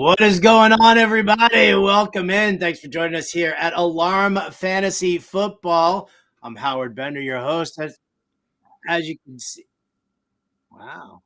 What is going on, everybody? Welcome in. Thanks for joining us here at Alarm Fantasy Football. I'm Howard Bender, your host. As you can see, wow.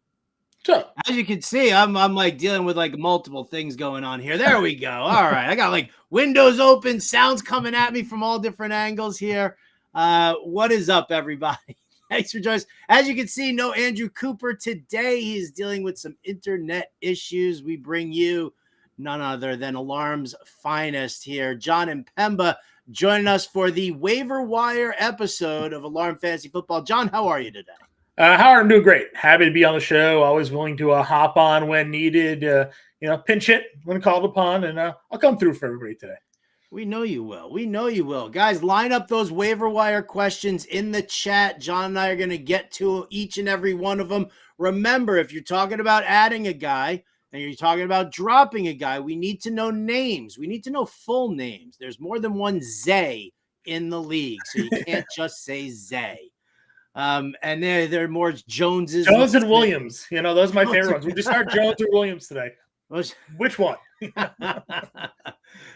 Sure. As you can see, I'm like dealing with like multiple things going on here. There we go. All right. I got like windows open, sounds coming at me from all different angles here. What is up, everybody? Thanks for joining us. As you can see, no Andrew Cooper today. He's dealing with some internet issues. We bring you none other than Alarm's finest here, Jon Impemba, joining us for the Waiver Wire episode of Alarm Fantasy Football. Jon, how are you today? Howard, I'm doing great. Happy to be on the show. Always willing to hop on when needed. Pinch hit when called upon, and I'll come through for everybody today. We know you will. We know you will. Guys, line up those waiver wire questions in the chat. Jon and I are going to get to each and every one of them. Remember, if you're talking about adding a guy and you're talking about dropping a guy, we need to know names. We need to know full names. There's more than one Zay in the league, so you can't just say Zay. And there are more Joneses. Jones and Williams. Those are my favorite ones. Would you start Jones or Williams today? Which one?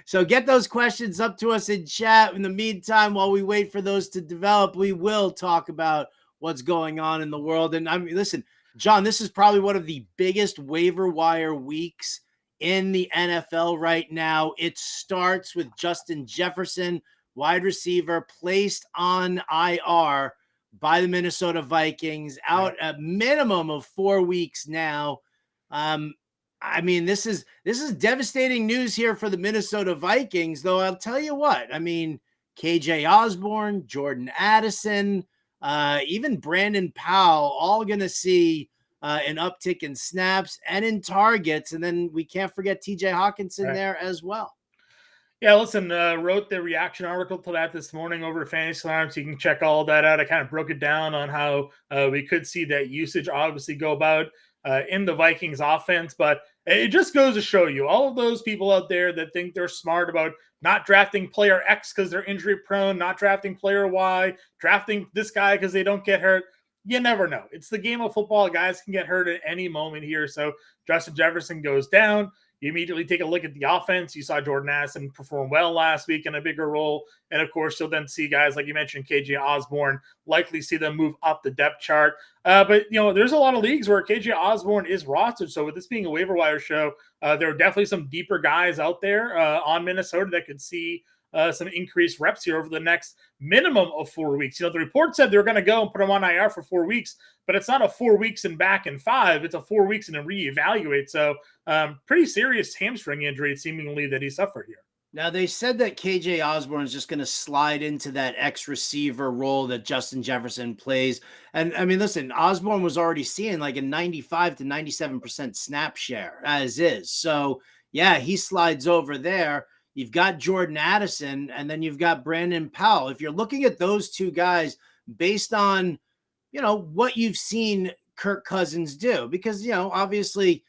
So get those questions up to us in chat. In the meantime, while we wait for those to develop, we will talk about what's going on in the world. And I mean, listen, Jon, this is probably one of the biggest waiver wire weeks in the NFL right now. It starts with Justin Jefferson, wide receiver, placed on IR by the Minnesota Vikings, out a minimum of 4 weeks now. I mean, this is devastating news here for the Minnesota Vikings, though I'll tell you what. I mean, KJ Osborne, Jordan Addison, even Brandon Powell, all going to see an uptick in snaps and in targets. And then we can't forget TJ Hawkinson there as well. Yeah, listen, wrote the reaction article to that this morning over to Fantasy Alarm, so you can check all that out. I kind of broke it down on how we could see that usage obviously go about in the Vikings offense, but it just goes to show you all of those people out there that think they're smart about not drafting player X because they're injury prone, not drafting player Y, drafting this guy because they don't get hurt. You never know. It's the game of football. Guys can get hurt at any moment here. So Justin Jefferson goes down. You immediately take a look at the offense. You saw Jordan Addison perform well last week in a bigger role. And, of course, you'll then see guys like you mentioned, KJ Osborne, likely see them move up the depth chart. But, there's a lot of leagues where KJ Osborne is rostered. So with this being a waiver wire show, there are definitely some deeper guys out there on Minnesota that could see some increased reps here over the next minimum of 4 weeks. The report said they're going to go and put him on IR for 4 weeks, but it's not a 4 weeks and back in 5. It's a 4 weeks and a reevaluate. So pretty serious hamstring injury seemingly that he suffered here. Now, they said that KJ Osborne is just going to slide into that X receiver role that Justin Jefferson plays. And I mean, listen, Osborne was already seeing like a 95 to 97% snap share as is. So yeah, he slides over there. You've got Jordan Addison, and then you've got Brandon Powell. If you're looking at those two guys based on, what you've seen Kirk Cousins do, because, obviously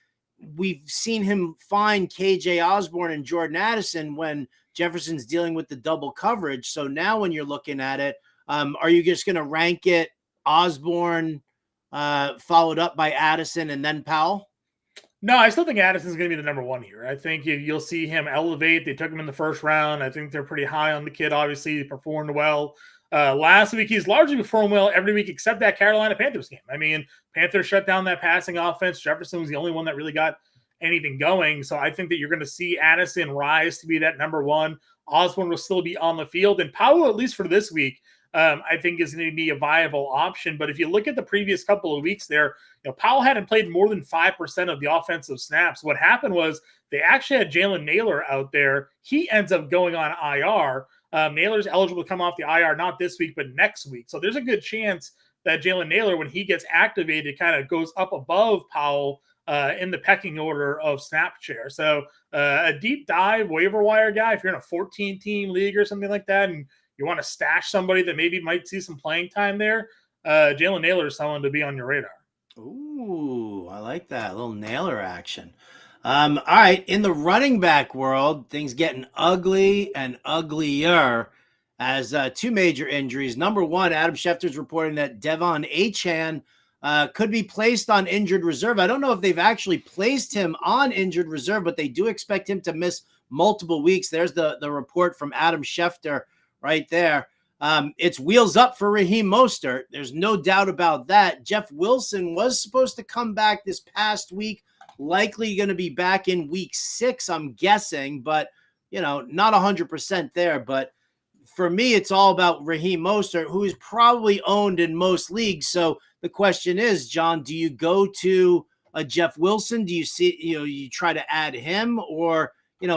we've seen him find KJ Osborne and Jordan Addison when Jefferson's dealing with the double coverage. So now when you're looking at it, are you just going to rank it Osborne followed up by Addison and then Powell? No, I still think Addison's going to be the number one here. I think you'll see him elevate. They took him in the first round. I think they're pretty high on the kid. Obviously, he performed well. Last week, he's largely performed well every week except that Carolina Panthers game. I mean, Panthers shut down that passing offense. Jefferson was the only one that really got anything going. So I think that you're going to see Addison rise to be that number one. Osborne will still be on the field. And Powell, at least for this week, I think is going to be a viable option. But if you look at the previous couple of weeks there, Powell hadn't played more than 5% of the offensive snaps. What happened was they actually had Jalen Nailor out there. He ends up going on IR. Naylor's eligible to come off the IR, not this week, but next week. So there's a good chance that Jalen Nailor, when he gets activated, kind of goes up above Powell in the pecking order of snap share. So a deep dive waiver wire guy, if you're in a 14-team league or something like that, and you want to stash somebody that maybe might see some playing time there, Jalen Nailor is someone to be on your radar. Ooh, I like that. A little Nailor action. All right. In the running back world, things getting ugly and uglier as two major injuries. Number one, Adam Schefter's reporting that Devon Achane could be placed on injured reserve. I don't know if they've actually placed him on injured reserve, but they do expect him to miss multiple weeks. There's the report from Adam Schefter right there. It's wheels up for Raheem Mostert. There's no doubt about that. Jeff Wilson was supposed to come back this past week, likely going to be back in week 6, I'm guessing, but not 100% there. But for me, it's all about Raheem Mostert, who is probably owned in most leagues. So the question is, John, do you go to a Jeff Wilson? Do you see, you try to add him, or,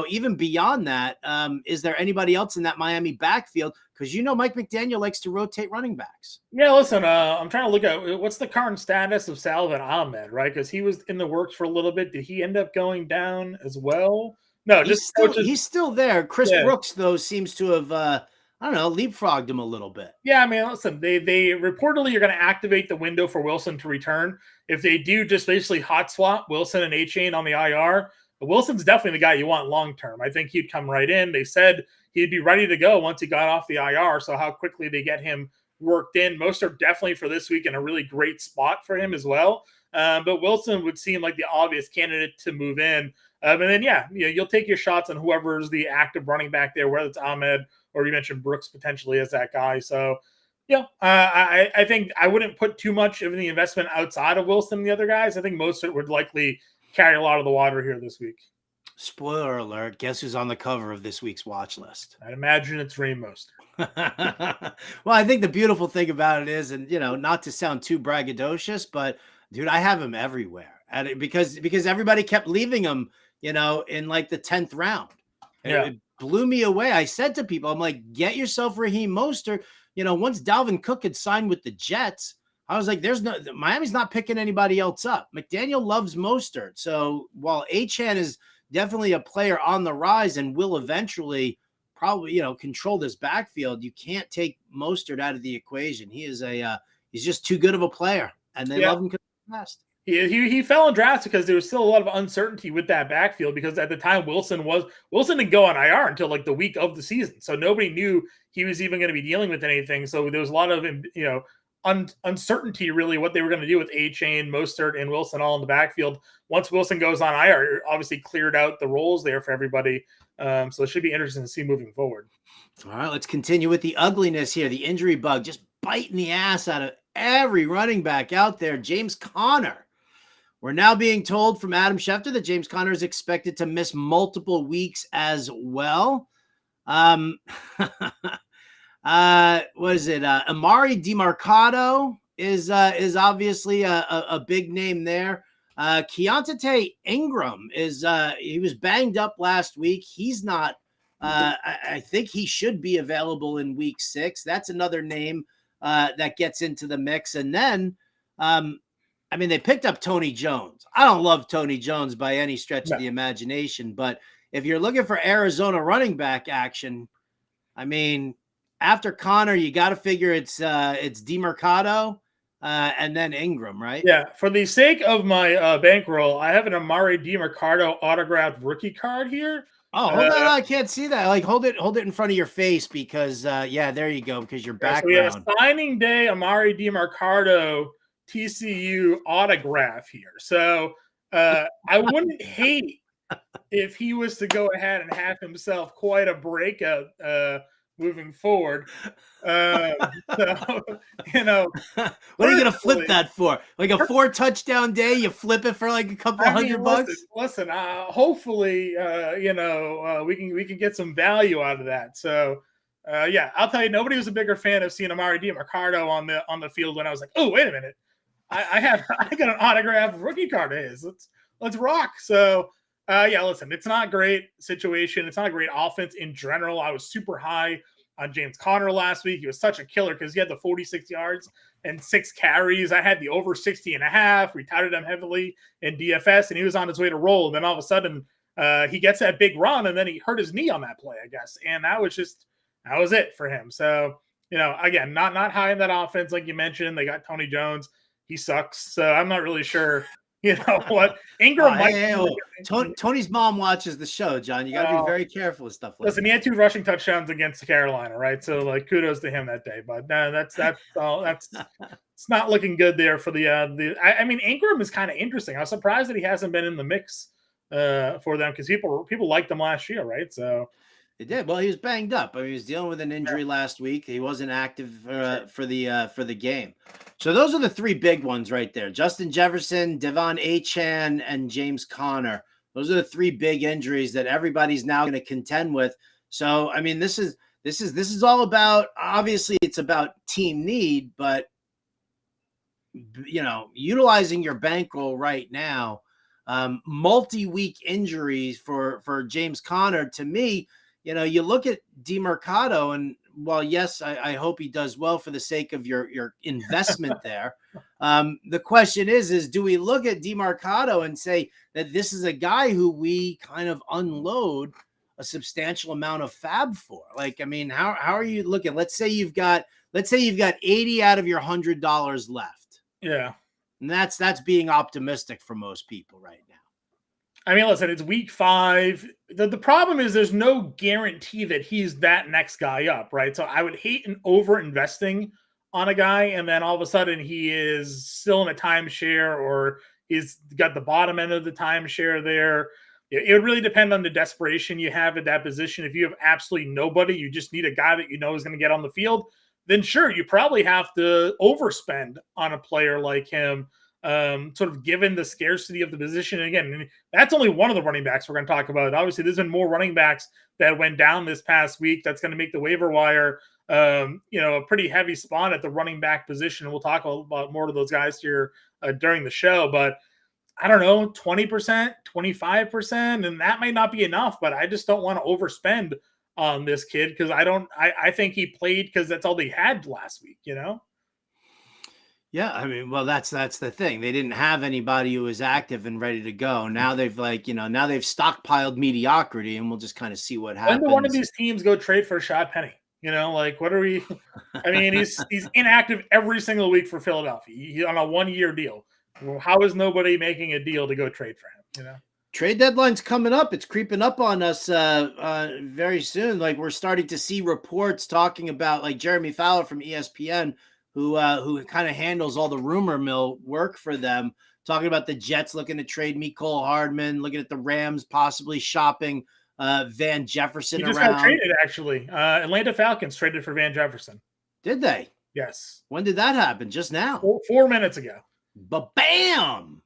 even beyond that, is there anybody else in that Miami backfield? Because, Mike McDaniel likes to rotate running backs. Yeah, listen, I'm trying to look at what's the current status of Salvon Ahmed, right? Because he was in the works for a little bit. Did he end up going down as well? No, he's still there. Chris Brooks, though, seems to have leapfrogged him a little bit. Yeah, I mean, listen, they reportedly are going to activate the window for Wilson to return. If they do, just basically hot swap Wilson and Achane on the IR. But Wilson's definitely the guy you want long term. I think he'd come right in. They said he'd be ready to go once he got off the IR. So how quickly they get him worked in. Most are definitely for this week in a really great spot for him as well. But Wilson would seem like the obvious candidate to move in. And then, you'll take your shots on whoever's the active running back there, whether it's Ahmed or you mentioned Brooks potentially as that guy. So, I think I wouldn't put too much of the investment outside of Wilson and the other guys. I think Mostert would likely carry a lot of the water here this week. Spoiler alert, guess who's on the cover of this week's watch list? I'd imagine it's Raheem Mostert. Well, I think the beautiful thing about it is, and not to sound too braggadocious, but dude, I have him everywhere. And because everybody kept leaving him, in like the 10th round. Yeah. It blew me away. I said to people, I'm like, get yourself Raheem Mostert. Once Dalvin Cook had signed with the Jets, I was like, Miami's not picking anybody else up. McDaniel loves Mostert. So while Achane is definitely a player on the rise and will eventually probably, control this backfield, you can't take Mostert out of the equation. He is he's just too good of a player, and they love him because he's fast. He fell in drafts because there was still a lot of uncertainty with that backfield, because at the time Wilson didn't go on IR until like the week of the season. So nobody knew he was even going to be dealing with anything. So there was a lot of, uncertainty really what they were going to do with Achane, Mostert, and Wilson all in the backfield. Once Wilson goes on IR, it obviously cleared out the roles there for everybody. So it should be interesting to see moving forward. All right, let's continue with the ugliness here. The injury bug just biting the ass out of every running back out there. James Conner. We're now being told from Adam Schefter that James Conner is expected to miss multiple weeks as well. What is it? Emari Demarcado is obviously a big name there. Keontae Ingram he was banged up last week. He's not. I think he should be available in week 6. That's another name that gets into the mix. And then, they picked up Tony Jones. I don't love Tony Jones by any stretch of the imagination, but if you're looking for Arizona running back action, after Conner, you got to figure it's Demarcado and then Ingram, right? Yeah. For the sake of my bankroll, I have an Emari Demarcado autographed rookie card here. Oh, hold on! I can't see that. Like, hold it in front of your face because, there you go. Because your background. So we have a signing day Emari Demarcado TCU autograph here. So I wouldn't hate if he was to go ahead and have himself quite a breakout moving forward. What are you going to flip that for? Like a 4 touchdown day? You flip it for like a couple $100? Listen, hopefully, we can get some value out of that. So, I'll tell you, nobody was a bigger fan of seeing Emari Demarcado on the field when I was like, oh, wait a minute. I got an autographed rookie card of his. Let's rock. So, listen, it's not a great situation. It's not a great offense in general. I was super high on James Conner last week. He was such a killer because he had the 46 yards and 6 carries. I had the over 60.5. We touted him heavily in DFS, and he was on his way to roll. And then all of a sudden, he gets that big run, and then he hurt his knee on that play, I guess. And that was it for him. So, again, not high in that offense like you mentioned. They got Tony Jones. He sucks. So I'm not really sure You know what? Ingram might. Tony's mom watches the show, John. You got to be very careful with stuff like listen, that. he had 2 rushing touchdowns against Carolina, right? So, like, kudos to him that day. But that's all. It's not looking good there for the. I mean, Ingram is kind of interesting. I was surprised that he hasn't been in the mix for them because people liked him last year, right? So. It did. Well, he was banged up. I mean, he was dealing with an injury last week. He wasn't active for the game. So those are the 3 big ones right there: Justin Jefferson, Devon, Achane, and James Conner. Those are the 3 big injuries that everybody's now going to contend with. So, I mean, this is all about, obviously it's about team need, but utilizing your bankroll right now, multi-week injuries for James Conner, to me. You look at Demarcado, and while yes, I hope he does well for the sake of your investment there. The question is do we look at Demarcado and say that this is a guy who we kind of unload a substantial amount of FAAB for? Like, I mean, how are you looking? Let's say you've got 80 out of your $100 left. Yeah. And that's being optimistic for most people right now. I mean, listen, it's week 5. The problem is there's no guarantee that he's that next guy up, right? So I would hate an over investing on a guy and then all of a sudden he is still in a timeshare or he's got the bottom end of the timeshare there. It would really depend on the desperation you have at that position. If you have absolutely nobody, you just need a guy that you know is going to get on the field, then sure, you probably have to overspend on a player like him. Sort of given the scarcity of the position. And again, that's only one of the running backs we're going to talk about. Obviously, there's been more running backs that went down this past week. That's going to make the waiver wire, a pretty heavy spot at the running back position. We'll talk about more of those guys here during the show. But I don't know, 20%, 25%, and that might not be enough. But I just don't want to overspend on this kid because I think he played because that's all they had last week, Yeah, I mean, well, that's the thing. They didn't have anybody who was active and ready to go. Now they've stockpiled mediocrity, and we'll just kind of see what happens. When do one of these teams go trade for Rashad Penny? Like, what are we? I mean, he's inactive every single week for Philadelphia. He's on a 1-year deal. How is nobody making a deal to go trade for him? Trade deadline's coming up. It's creeping up on us very soon. Like, we're starting to see reports talking about, like, Jeremy Fowler from ESPN, who kind of handles all the rumor mill work for them, talking about the Jets looking to trade Mecole Hardman, looking at the Rams possibly shopping Van Jefferson around. He just got traded, actually. Atlanta Falcons traded for Van Jefferson. Did they? Yes. When did that happen? Just now? 4 minutes ago. But bam!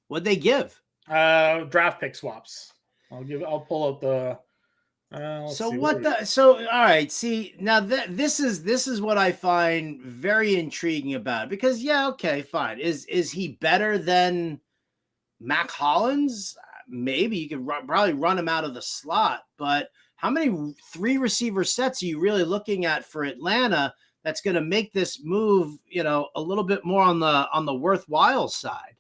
What'd they give? Draft pick swaps. I'll pull out the... all right. See, now this is what I find very intriguing about it, because okay, fine. Is he better than Mac Hollins? Maybe you could probably run him out of the slot, but how many 3 receiver sets are you really looking at for Atlanta that's going to make this move, a little bit more on the worthwhile side?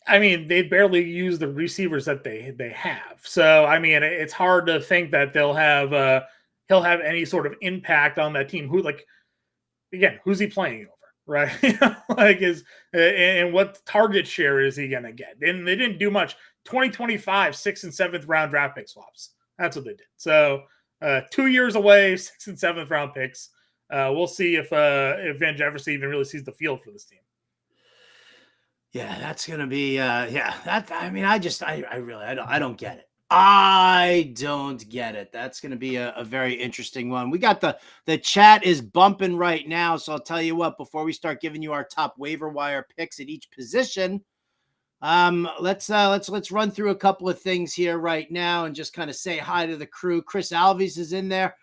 I mean, they barely use the receivers that they have. So, I mean, it's hard to think that he'll have any sort of impact on that team. Who's he playing over, right? And what target share is he going to get? And they didn't do much. 2025, 6th and 7th round draft pick swaps. That's what they did. So, 2 years away, 6th and 7th round picks. We'll see if Van Jefferson even really sees the field for this team. Yeah, that's going to be, I don't get it. I don't get it. That's going to be a very interesting one. We got the chat is bumping right now. So I'll tell you what, before we start giving you our top waiver wire picks at each position, let's run through a couple of things here right now and just kind of say hi to the crew. Chris Alves is in there.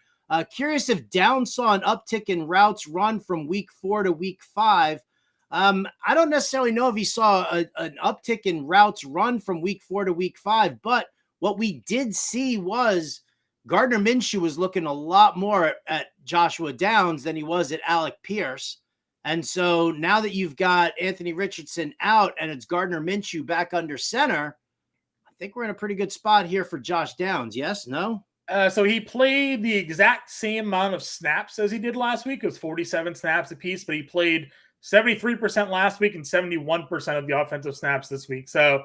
Curious if Down saw an uptick in routes run from week 4 to week 5. I don't necessarily know if he saw an uptick in routes run from week 4 to week 5, but what we did see was Gardner Minshew was looking a lot more at Joshua Downs than he was at Alec Pierce. And so now that you've got Anthony Richardson out and it's Gardner Minshew back under center, I think we're in a pretty good spot here for Josh Downs. Yes? No? So he played the exact same amount of snaps as he did last week. It was 47 snaps apiece, but he played 73% last week and 71% of the offensive snaps this week. So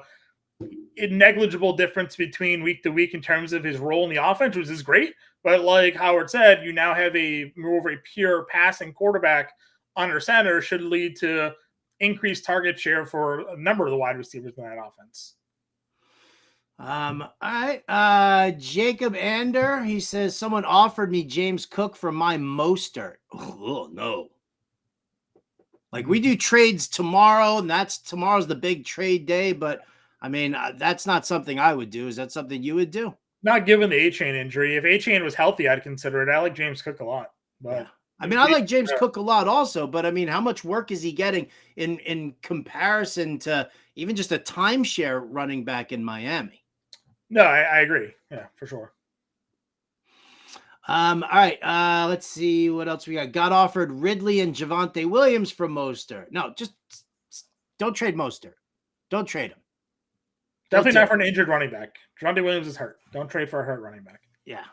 a negligible difference between week to week in terms of his role in the offense, which is great. But like Howard said, you now have a more of a pure passing quarterback under center, should lead to increased target share for a number of the wide receivers in that offense. All right. Jacob Ander, he says, someone offered me James Cook for my Mostert. Oh, no. Like, we do trades tomorrow, and tomorrow's the big trade day, but I mean, that's not something I would do. Is that something you would do? Not given the Achane injury. If Achane was healthy, I'd consider it. I like James Cook a lot. But yeah. I mean, I like James Cook a lot also, but I mean, how much work is he getting in comparison to even just a timeshare running back in Miami? No, I agree. Yeah, for sure. All right. Let's see what else we got. Got offered Ridley and Javonte Williams from Mostert. No, just don't trade Mostert. Don't trade him. Definitely not for an injured running back. Javonte Williams is hurt. Don't trade for a hurt running back. Yeah.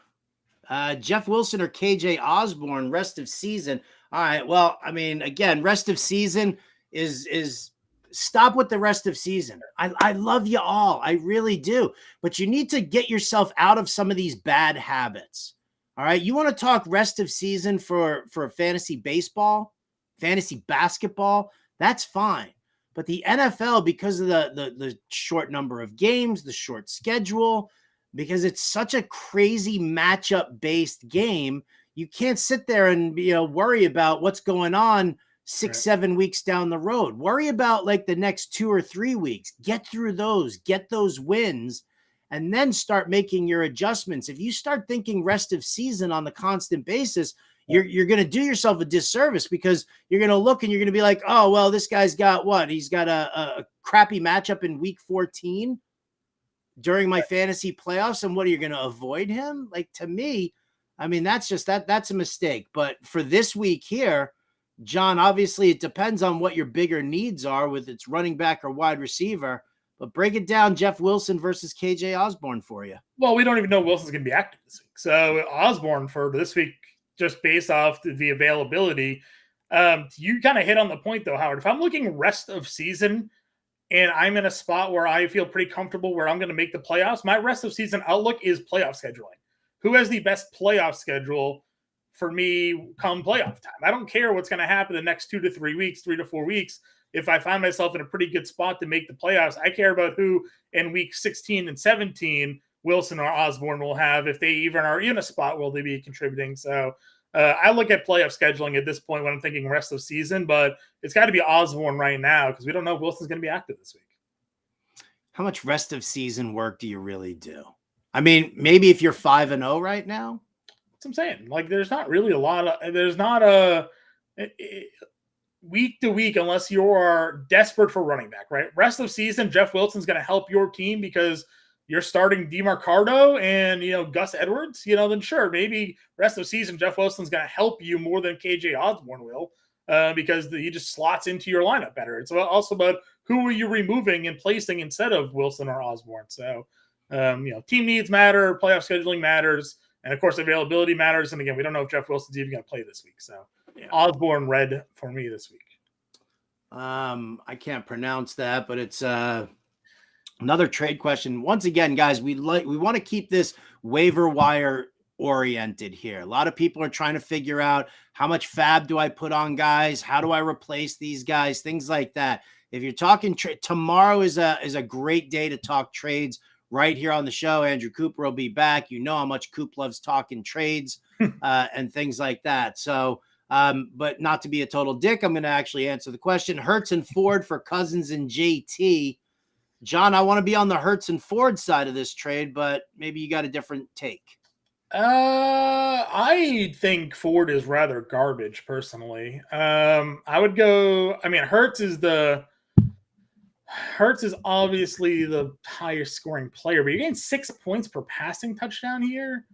Jeff Wilson or KJ Osborne rest of season. All right. Well, I mean, again, rest of season is stop with the rest of season. I love you all. I really do. But you need to get yourself out of some of these bad habits. All right. You want to talk rest of season for fantasy baseball, fantasy basketball? That's fine. But the NFL, because of the short number of games, the short schedule, because it's such a crazy matchup-based game, you can't sit there and worry about what's going on 6-7 weeks down the road. Worry about like the next 2 or 3 weeks. Get through those, get those wins, and then start making your adjustments. If you start thinking rest of season on the constant basis, you're going to do yourself a disservice, because you're going to look and you're going to be like, oh, well, this guy's got what? He's got a crappy matchup in week 14 during my fantasy playoffs. And what, are you going to avoid him? Like, to me, I mean, that's a mistake. But for this week here, John, obviously it depends on what your bigger needs are, with its running back or wide receiver. But break it down, Jeff Wilson versus KJ Osborne for you. Well, we don't even know Wilson's going to be active this week. So Osborne for this week, just based off the availability, you kind of hit on the point though, Howard. If I'm looking rest of season and I'm in a spot where I feel pretty comfortable where I'm going to make the playoffs, my rest of season outlook is playoff scheduling. Who has the best playoff schedule for me come playoff time? I don't care what's going to happen the next 2 to 3 weeks, 3 to 4 weeks. If I find myself in a pretty good spot to make the playoffs, I care about who in week 16 and 17 Wilson or Osborne will have, if they even are in a spot where they'll be contributing. So I look at playoff scheduling at this point when I'm thinking rest of season, but it's got to be Osborne right now because we don't know if Wilson's going to be active this week. How much rest of season work do you really do? I mean, maybe if you're 5-0 right now. That's what I'm saying. Like, there's not really a lot of, there's not a week to week unless you are desperate for running back, right? Rest of season, Jeff Wilson's going to help your team because you're starting Demarcado and, Gus Edwards, then sure, maybe rest of season, Jeff Wilson's going to help you more than KJ Osborne will because he just slots into your lineup better. It's also about who are you removing and placing instead of Wilson or Osborne. So, team needs matter, playoff scheduling matters, and of course, availability matters. And again, we don't know if Jeff Wilson's even going to play this week. So, yeah. Osborne red for me this week. I can't pronounce that, but it's another trade question. Once again, guys, we want to keep this waiver wire oriented here. A lot of people are trying to figure out how much FAAB do I put on guys? How do I replace these guys? Things like that. If you're talking tomorrow is a great day to talk trades right here on the show. Andrew Cooper will be back. You know how much Coop loves talking trades and things like that. So, but not to be a total dick, I'm going to actually answer the question. Hurts and Ford for Cousins and JT. John, I want to be on the Hurts and Ford side of this trade, but maybe you got a different take. I think Ford is rather garbage personally. I would go, Hurts is obviously the highest scoring player, but you're getting 6 points per passing touchdown here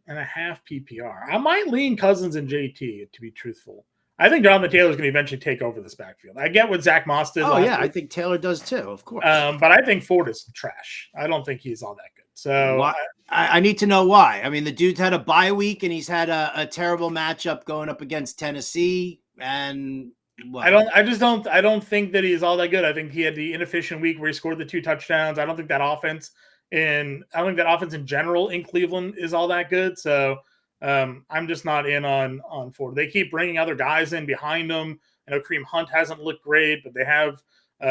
and a half PPR. I might lean Cousins and JT, to be truthful. I think Jonathan Taylor's going to eventually take over this backfield. I get what Zach Moss did. Oh, yeah, week. I think Taylor does too, of course. But I think Ford is trash. I don't think he's all that good. So I need to know why. I mean, the dude's had a bye week and he's had a terrible matchup going up against Tennessee. And What? I don't think that he's all that good. I think he had the inefficient week where he scored the 2 touchdowns. I don't think that offense in general in Cleveland is all that good. So I'm just not in on Ford. They keep bringing other guys in behind him. I know Kareem Hunt hasn't looked great, but they have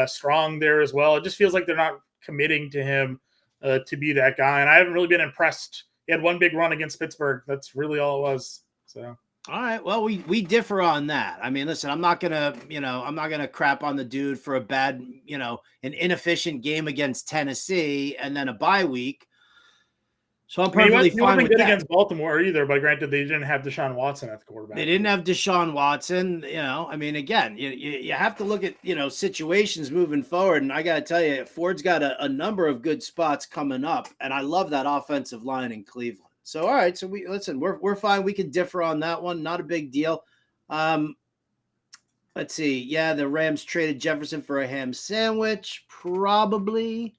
Strong there as well. It just feels like they're not committing to him to be that guy. And I haven't really been impressed. He had one big run against Pittsburgh. That's really all it was. So. All right. Well, we differ on that. I mean, listen, I'm not gonna crap on the dude for a bad, an inefficient game against Tennessee and then a bye week. So I'm perfectly fine with that. Against Baltimore either, but granted, they didn't have Deshaun Watson at the quarterback. They didn't have Deshaun Watson. I mean, again, you have to look at situations moving forward, and I got to tell you, Ford's got a number of good spots coming up, and I love that offensive line in Cleveland. So, all right. So we're fine. We can differ on that one. Not a big deal. Let's see. Yeah, the Rams traded Jefferson for a ham sandwich, probably.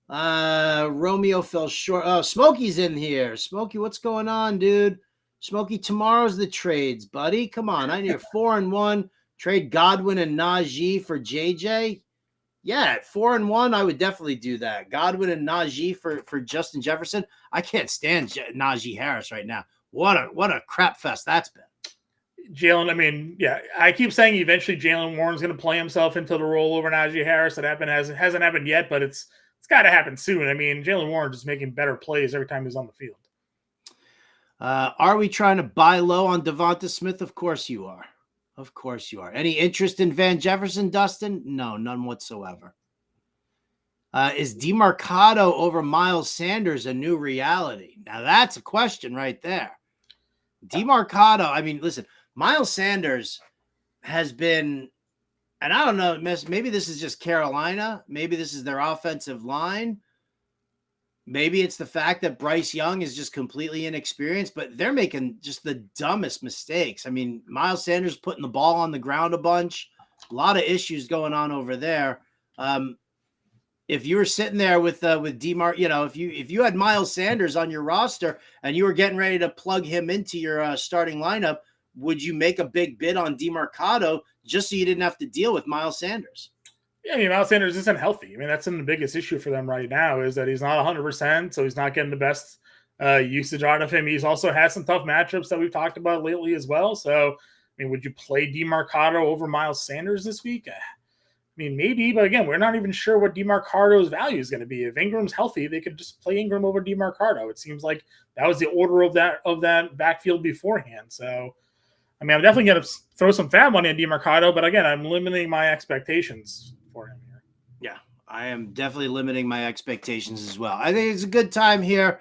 Romeo fell short. Oh, Smokey's in here. Smokey, what's going on, dude? Smokey, tomorrow's the trades, buddy. Come on. I need 4-1. Trade Godwin and Najee for JJ. Yeah, at 4-1, I would definitely do that. Godwin and Najee for Justin Jefferson. I can't stand Najee Harris right now. What a crap fest that's been. Jalen, I mean, yeah, I keep saying eventually Jalen Warren's going to play himself into the role over Najee Harris. That hasn't happened yet, but it's got to happen soon. I mean, Jalen Warren's just making better plays every time he's on the field. Are we trying to buy low on Devonta Smith? Of course you are. Of course you are. Any interest in Van Jefferson, Dustin? No, none whatsoever. Is Demarcado over Miles Sanders a new reality? Now that's a question right there. Demarcado, I mean, listen, Miles Sanders has been, and I don't know, maybe this is just Carolina. Maybe this is their offensive line. Maybe it's the fact that Bryce Young is just completely inexperienced, but they're making just the dumbest mistakes. I mean, Miles Sanders putting the ball on the ground a bunch, a lot of issues going on over there. If you were sitting there with DeMar, if you had Miles Sanders on your roster and you were getting ready to plug him into your starting lineup, would you make a big bid on Demarcado just so you didn't have to deal with Miles Sanders? Yeah, I mean, Miles Sanders isn't healthy. I mean, that's the biggest issue for them right now is that he's not 100%, so he's not getting the best usage out of him. He's also had some tough matchups that we've talked about lately as well. So, I mean, would you play Demarcado over Miles Sanders this week? I mean, maybe, but again, we're not even sure what Demarcado's value is going to be. If Ingram's healthy, they could just play Ingram over Demarcado. It seems like that was the order of that backfield beforehand. So, I mean, I'm definitely going to throw some FAAB money on Demarcado, but again, I'm limiting my expectations for him here. Yeah, I am definitely limiting my expectations as well. I think it's a good time here.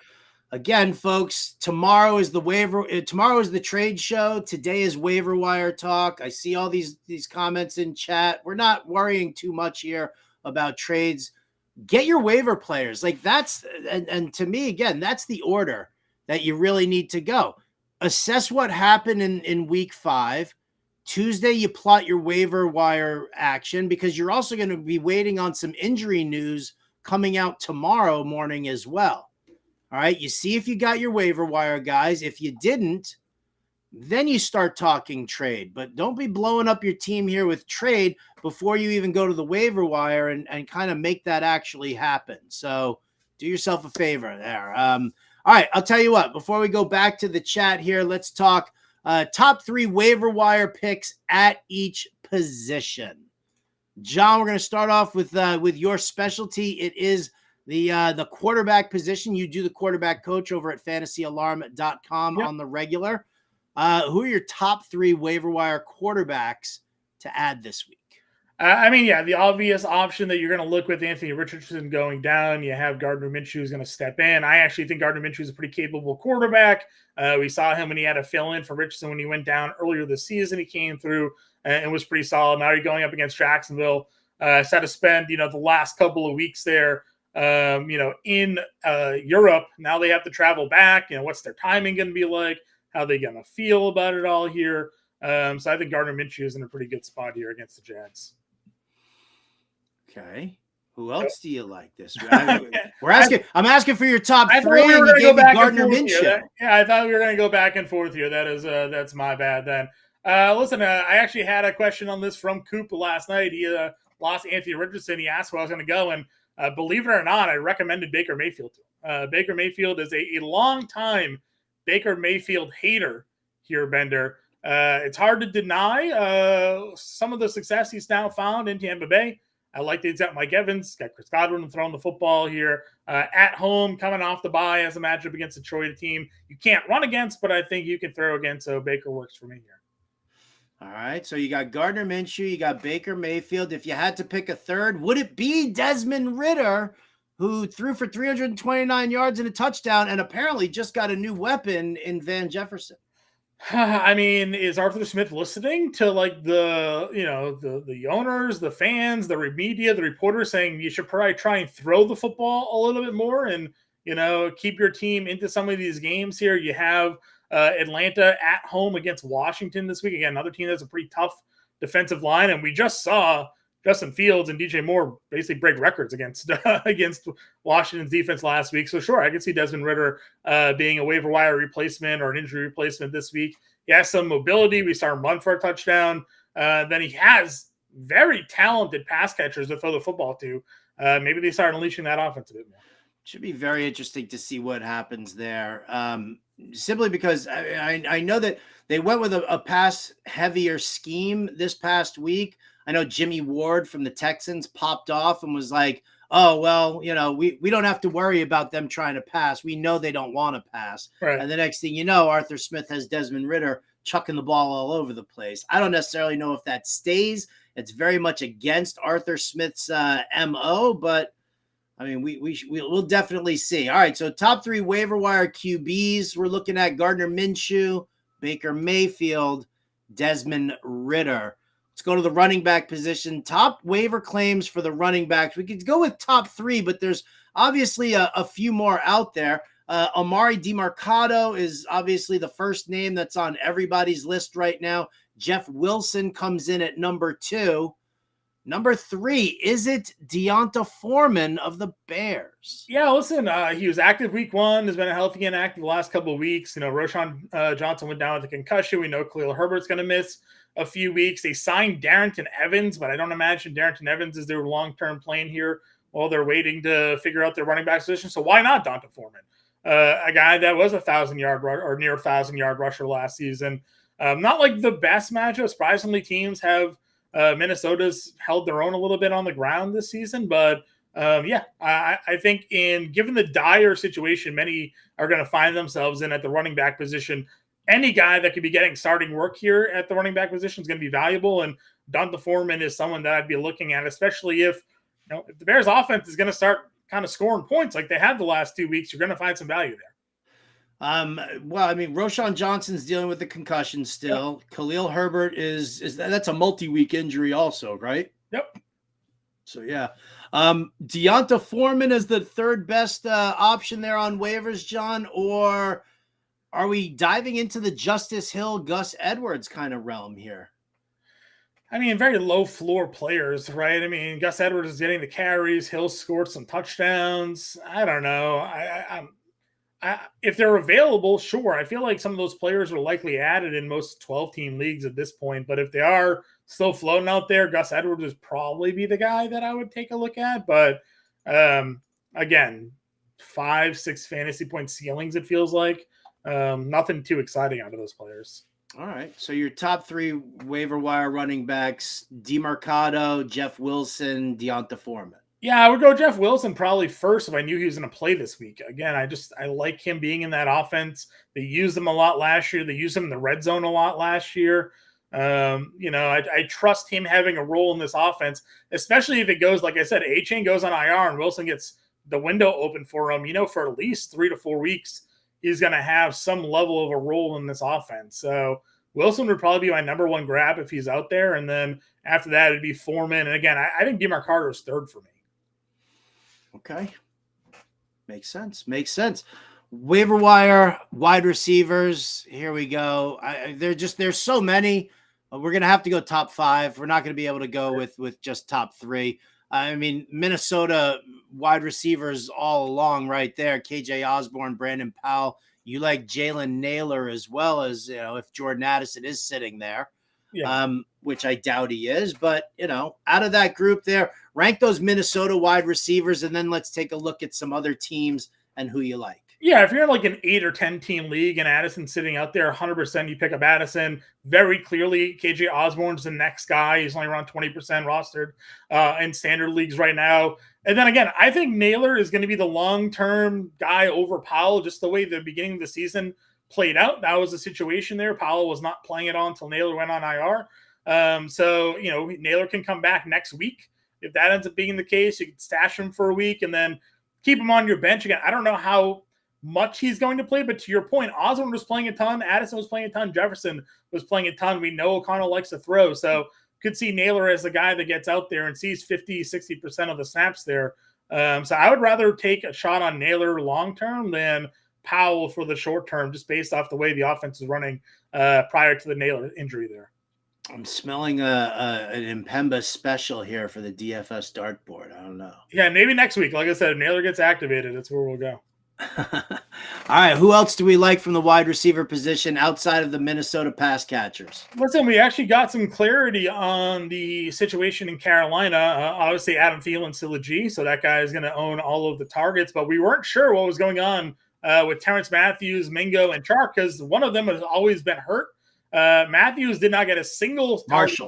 Again, folks, tomorrow is the trade show. Today is waiver wire talk. I see all these comments in chat. We're not worrying too much here about trades. Get your waiver players. Like that's and to me, again, that's the order that you really need to go. Assess what happened in week 5. Tuesday, you plot your waiver wire action because you're also going to be waiting on some injury news coming out tomorrow morning as well. All right, you see if you got your waiver wire, guys. If you didn't, then you start talking trade. But don't be blowing up your team here with trade before you even go to the waiver wire and kind of make that actually happen. So do yourself a favor there. All right, I'll tell you what. Before we go back to the chat here, let's talk top 3 waiver wire picks at each position. John, we're going to start off with your specialty. It is the quarterback position. You do the quarterback coach over at fantasyalarm.com on the regular. Who are your top 3 waiver wire quarterbacks to add this week? I mean, yeah, the obvious option that you're going to look with Anthony Richardson going down, you have Gardner Minshew who's going to step in. I actually think Gardner Minshew is a pretty capable quarterback. We saw him when he had to fill in for Richardson when he went down earlier this season. He came through and was pretty solid. Now you're going up against Jacksonville. Had to spend, the last couple of weeks there, in Europe. Now they have to travel back. What's their timing going to be like? How are they going to feel about it all here? So I think Gardner Minshew is in a pretty good spot here against the Jags. Okay. Who else do you like this? I'm asking for your top 3. We and you gave me Gardner Minshew. Yeah, I thought we were going to go back and forth here. That's my bad then. Listen, I actually had a question on this from Coop last night. He lost Anthony Richardson. He asked where I was going to go, and believe it or not, I recommended Baker Mayfield. Baker Mayfield is a long time Baker Mayfield hater here, Bender. It's hard to deny some of the success he's now found in Tampa Bay. I like that he's got Mike Evans, got Chris Godwin throwing the football here at home, coming off the bye as a matchup against Detroit, a team you can't run against, but I think you can throw against. So Baker works for me here. All right, so you got Gardner Minshew, you got Baker Mayfield. If you had to pick a third, would it be Desmond Ridder, who threw for 329 yards and a touchdown and apparently just got a new weapon in Van Jefferson? I mean, is Arthur Smith listening to like the owners, the fans, the media, the reporters saying you should probably try and throw the football a little bit more and, keep your team into some of these games here? You have Atlanta at home against Washington this week. Again, another team that's a pretty tough defensive line. And we just saw Justin Fields and DJ Moore basically break records against Washington's defense last week. So sure, I can see Desmond Ridder being a waiver wire replacement or an injury replacement this week. He has some mobility. We saw him run for a touchdown. Then he has very talented pass catchers to throw the football to. Maybe they start unleashing that offense a bit more. Should be very interesting to see what happens there. Simply because I know that they went with a pass heavier scheme this past week. I know Jimmy Ward from the Texans popped off and was like, oh, well, we don't have to worry about them trying to pass. We know they don't want to pass. Right. And the next thing you know, Arthur Smith has Desmond Ridder chucking the ball all over the place. I don't necessarily know if that stays. It's very much against Arthur Smith's MO, but I mean, we'll definitely see. All right, so top three waiver wire QBs. We're looking at Gardner Minshew, Baker Mayfield, Desmond Ridder. Let's go to the running back position. Top waiver claims for the running backs. We could go with top three, but there's obviously a few more out there. Emari Demarcado is obviously the first name that's on everybody's list right now. Jeff Wilson comes in at number 2. Number 3, is it Deonta Foreman of the Bears? Yeah, listen, he was active week 1, has been healthy and active the last couple of weeks. Roschon Johnson went down with a concussion. We know Khalil Herbert's going to miss a few weeks. They signed Darrington Evans, but I don't imagine Darrington Evans is their long-term plan here while they're waiting to figure out their running back position. So why not Deonta Foreman? A guy that was 1,000-yard or near 1,000-yard rusher last season. Not like the best matchup. Surprisingly, teams have Minnesota's held their own a little bit on the ground this season, but I think given the dire situation many are going to find themselves in at the running back position, any guy that could be getting starting work here at the running back position is going to be valuable. And Deonta Foreman is someone that I'd be looking at, especially if the Bears offense is going to start kind of scoring points like they had the last 2 weeks. You're going to find some value there. Well, I mean, Roschon Johnson's dealing with the concussion still. Yep. Khalil Herbert that's a multi-week injury also, right? Yep. So yeah. Deonta Foreman is the third best option there on waivers, John, or are we diving into the Justice Hill, Gus Edwards kind of realm here? I mean, very low floor players, right? I mean, Gus Edwards is getting the carries. Hill scored some touchdowns. I don't know. If they're available, sure. I feel like some of those players are likely added in most 12-team leagues at this point. But if they are still floating out there, Gus Edwards would probably be the guy that I would take a look at. But again, 5-6 fantasy point ceilings, it feels like. Nothing too exciting out of those players. All right. So your top 3 waiver wire running backs, Demarcado, Jeff Wilson, Deonta Foreman. Yeah, I would go Jeff Wilson probably first if I knew he was going to play this week. Again, I like him being in that offense. They used him a lot last year. They used him in the red zone a lot last year. I trust him having a role in this offense, especially if it goes, like I said, Achane goes on IR and Wilson gets the window open for him, for at least 3 to 4 weeks, he's going to have some level of a role in this offense. So Wilson would probably be my number 1 grab if he's out there. And then after that, it'd be Foreman. And again, I think Demarcado is third for me. Okay. Makes sense. Waiver wire wide receivers. Here we go. There's so many. We're going to have to go top 5. We're not going to be able to go with just top 3. I mean, Minnesota wide receivers all along right there. KJ Osborne, Brandon Powell. You like Jalen Naylor as well as, if Jordan Addison is sitting there. which I doubt he is. But, out of that group there, rank those Minnesota wide receivers, and then let's take a look at some other teams and who you like. Yeah, if you're in like an 8 or 10 team league and Addison's sitting out there, 100% you pick up Addison. Very clearly, KJ Osborne's the next guy. He's only around 20% rostered in standard leagues right now. And then again, I think Naylor is going to be the long-term guy over Powell, just the way the beginning of the season played out. That was the situation there. Powell was not playing at all until Naylor went on IR. So, Naylor can come back next week. If that ends up being the case, you can stash him for a week and then keep him on your bench. Again, I don't know how much he's going to play, but to your point, Osborne was playing a ton, Addison was playing a ton, Jefferson was playing a ton. We know O'Connell likes to throw, so could see Naylor as the guy that gets out there and sees 50-60% of the snaps there. So I would rather take a shot on Naylor long-term than Powell for the short-term, just based off the way the offense is running prior to the Naylor injury there. I'm smelling an Impemba special here for the DFS dartboard. I don't know. Yeah, maybe next week. Like I said, if Naylor gets activated, that's where we'll go. All right, who else do we like from the wide receiver position outside of the Minnesota pass catchers? Listen, we actually got some clarity on the situation in Carolina. Obviously, Adam Thielen's still a G, so that guy is going to own all of the targets, but we weren't sure what was going on with Terrence Matthews, Mingo, and Chark, because one of them has always been hurt. Matthews did not get a single Terrence